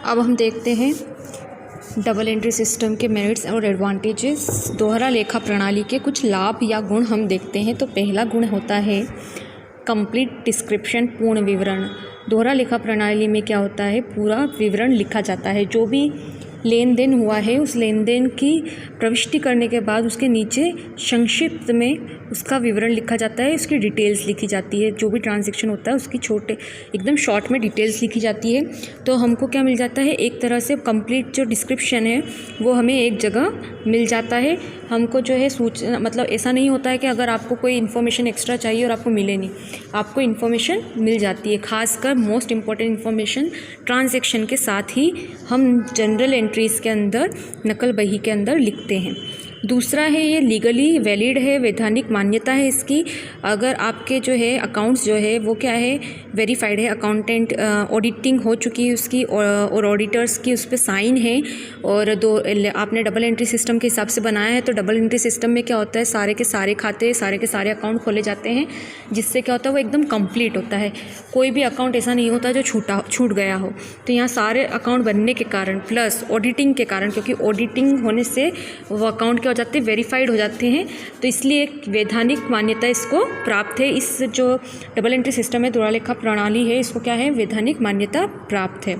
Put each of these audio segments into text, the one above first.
अब हम देखते हैं डबल एंट्री सिस्टम के मेरिट्स और एडवांटेजेस। दोहरा लेखा प्रणाली के कुछ लाभ या गुण हम देखते हैं। तो पहला गुण होता है कंप्लीट डिस्क्रिप्शन, पूर्ण विवरण। दोहरा लेखा प्रणाली में क्या होता है, पूरा विवरण लिखा जाता है। जो भी लेन देन हुआ है उस लेन देन की प्रविष्टि करने के बाद उसके नीचे संक्षिप्त में उसका विवरण लिखा जाता है, उसकी डिटेल्स लिखी जाती है। जो भी ट्रांजैक्शन होता है उसकी छोटे एकदम शॉर्ट में डिटेल्स लिखी जाती है। तो हमको क्या मिल जाता है, एक तरह से कंप्लीट जो डिस्क्रिप्शन है वो हमें एक जगह मिल जाता है। हमको जो है सूचना, मतलब ऐसा नहीं होता है कि अगर आपको कोई इन्फॉर्मेशन एक्स्ट्रा चाहिए और आपको मिले नहीं, आपको इन्फॉर्मेशन मिल जाती है। खासकर मोस्ट इम्पॉर्टेंट इन्फॉर्मेशन ट्रांजैक्शन के साथ ही हम जनरल एंट्रीज़ के अंदर, नकल बही के अंदर लिखते हैं। दूसरा है ये लीगली वैलिड है, वैधानिक मान्यता है इसकी। अगर आपके जो है अकाउंट्स जो है वो क्या है, वेरीफाइड है, अकाउंटेंट ऑडिटिंग हो चुकी है उसकी और ऑडिटर्स की उस पर साइन है, और आपने डबल एंट्री सिस्टम के हिसाब से बनाया है। तो डबल एंट्री सिस्टम में क्या होता है, सारे के सारे खाते, सारे के सारे अकाउंट खोले जाते हैं, जिससे क्या होता है वो एकदम कंप्लीट होता है। कोई भी अकाउंट ऐसा नहीं होता जो छूट गया हो। तो यहाँ सारे अकाउंट बनने के कारण प्लस ऑडिटिंग के कारण, क्योंकि ऑडिटिंग होने से वो अकाउंट हो जाते हैं, वेरीफाइड हो जाते हैं, तो इसलिए एक वैधानिक मान्यता इसको प्राप्त है। इस जो डबल एंट्री सिस्टम है, दोहरा लेखा प्रणाली है, इसको क्या है, वैधानिक मान्यता प्राप्त है।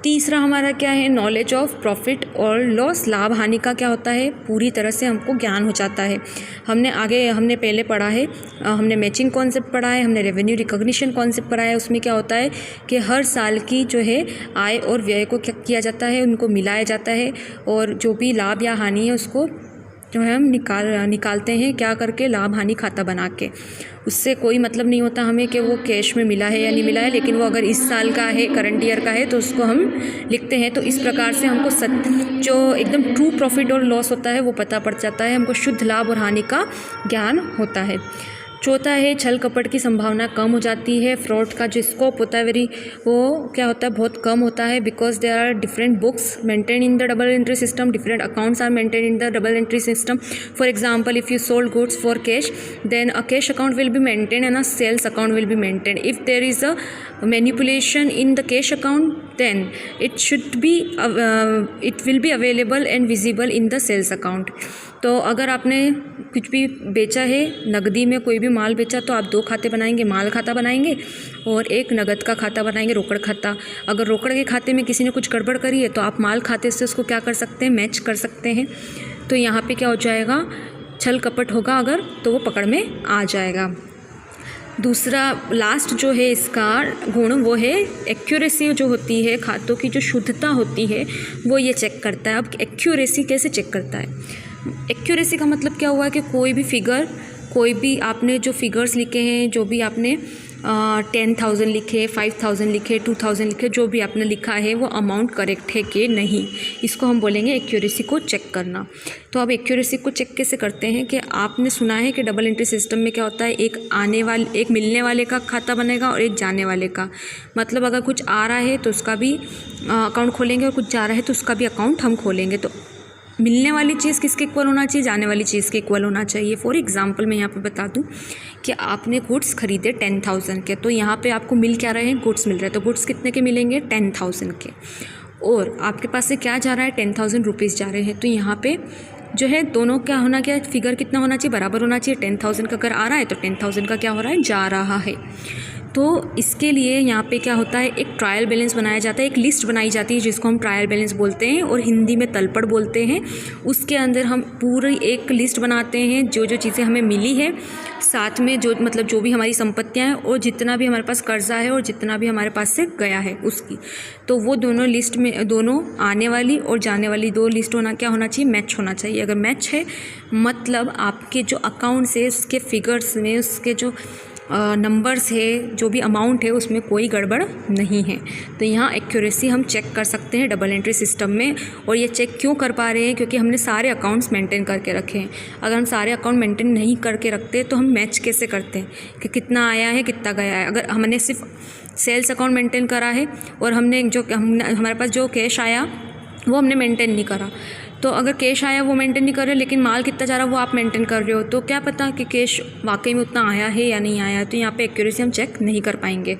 तीसरा हमारा क्या है, नॉलेज ऑफ प्रॉफिट और लॉस, लाभ हानि का क्या होता है, पूरी तरह से हमको ज्ञान हो जाता है। हमने पहले पढ़ा है, हमने मैचिंग कॉन्सेप्ट पढ़ा है, हमने रेवेन्यू रिकॉग्निशन कॉन्सेप्ट पढ़ा है। उसमें क्या होता है कि हर साल की जो है आय और व्यय को क्या किया जाता है, उनको मिलाया जाता है, और जो भी लाभ या हानि है उसको जो है हम निकालते हैं, क्या करके, लाभ हानि खाता बना के। उससे कोई मतलब नहीं होता हमें कि वो कैश में मिला है या नहीं मिला है, लेकिन वो अगर इस साल का है, करंट ईयर का है, तो उसको हम लिखते हैं। तो इस प्रकार से हमको जो एकदम ट्रू प्रॉफिट और लॉस होता है वो पता पड़ जाता है, हमको शुद्ध लाभ और हानि का ज्ञान होता है। चौथा है छल कपट की संभावना कम हो जाती है। फ्रॉड का जो स्कोप होता है वो क्या होता है, बहुत कम होता है, because there are different books maintain in the double entry system, different accounts are maintain in the double entry system. For example, if you sold goods for cash, then a cash account will be maintained and a sales account will be maintained. If there is a manipulation in the cash account, then it will be available and visible in the sales account. तो अगर आपने कुछ भी बेचा है, नकदी में कोई भी माल बेचा, तो आप दो खाते बनाएंगे, माल खाता बनाएंगे और एक नगद का खाता बनाएंगे, रोकड़ खाता। अगर रोकड़ के खाते में किसी ने कुछ गड़बड़ करी है तो आप माल खाते से उसको क्या कर सकते हैं, मैच कर सकते हैं। तो यहाँ पे क्या हो जाएगा, छल कपट होगा अगर, तो वो पकड़ में आ जाएगा। दूसरा लास्ट जो है इसका गुण वो है एक्यूरेसी जो होती है, खातों की जो शुद्धता होती है वो ये चेक करता है। अब एक्यूरेसी कैसे चेक करता है, एक्यूरेसी का मतलब क्या हुआ कि कोई भी आपने जो फिगर्स लिखे हैं, जो भी आपने 10,000 लिखे, 5,000 लिखे, 2,000 लिखे, जो भी आपने लिखा है वो अमाउंट करेक्ट है कि नहीं, इसको हम बोलेंगे एक्यूरेसी को चेक करना। तो अब एक्यूरेसी को चेक कैसे करते हैं कि आपने सुना है कि डबल एंट्री सिस्टम में क्या होता है, एक मिलने वाले का खाता बनेगा और एक जाने वाले का। मतलब अगर कुछ आ रहा है तो उसका भी अकाउंट खोलेंगे और कुछ जा रहा है तो उसका भी अकाउंट हम खोलेंगे। तो मिलने वाली चीज़ किसके इक्वल होना चाहिए, जाने वाली चीज़ के इक्वल होना चाहिए। फॉर एग्जांपल मैं यहाँ पे बता दूँ कि आपने गुड्स खरीदे 10,000 के, तो यहाँ पे आपको मिल क्या रहे हैं, गुड्स मिल रहे हैं। तो गुड्स कितने के मिलेंगे, 10,000 के, और आपके पास से क्या जा रहा है, 10,000 रुपीज़ जा रहे हैं। तो यहाँ पे जो है दोनों क्या होना, क्या फिगर कितना होना चाहिए, बराबर होना चाहिए। 10,000 का अगर आ रहा है तो 10,000 का क्या हो रहा है, जा रहा है। तो इसके लिए यहाँ पे क्या होता है, एक ट्रायल बैलेंस बनाया जाता है, एक लिस्ट बनाई जाती है जिसको हम ट्रायल बैलेंस बोलते हैं और हिंदी में तलपड़ बोलते हैं। उसके अंदर हम पूरी एक लिस्ट बनाते हैं, जो चीज़ें हमें मिली है, साथ में जो भी हमारी संपत्तियाँ हैं और जितना भी हमारे पास कर्जा है और जितना भी हमारे पास से गया है उसकी। तो वो दोनों लिस्ट में, दोनों आने वाली और जाने वाली दो लिस्ट क्या होना चाहिए, मैच होना चाहिए। अगर मैच है मतलब आपके जो अकाउंट्स है उसके फिगर्स में, उसके जो नंबर्स है, जो भी अमाउंट है उसमें कोई गड़बड़ नहीं है। तो यहाँ एक्यूरेसी हम चेक कर सकते हैं डबल एंट्री सिस्टम में। और ये चेक क्यों कर पा रहे हैं, क्योंकि हमने सारे अकाउंट्स मेंटेन करके रखे हैं। अगर हम सारे अकाउंट मेंटेन नहीं करके रखते तो हम मैच कैसे करते हैं कि कितना आया है कितना गया है। अगर हमने सिर्फ सेल्स अकाउंट मेंटेन करा है और हमारे पास जो कैश आया वो हमने मेंटेन नहीं करा, तो अगर कैश आया वो मेंटेन नहीं कर रहे, लेकिन माल कितना जा रहा है वो आप मेंटेन कर रहे हो, तो क्या पता कि कैश वाकई में उतना आया है या नहीं आया। तो यहाँ पे एक्यूरेसी हम चेक नहीं कर पाएंगे।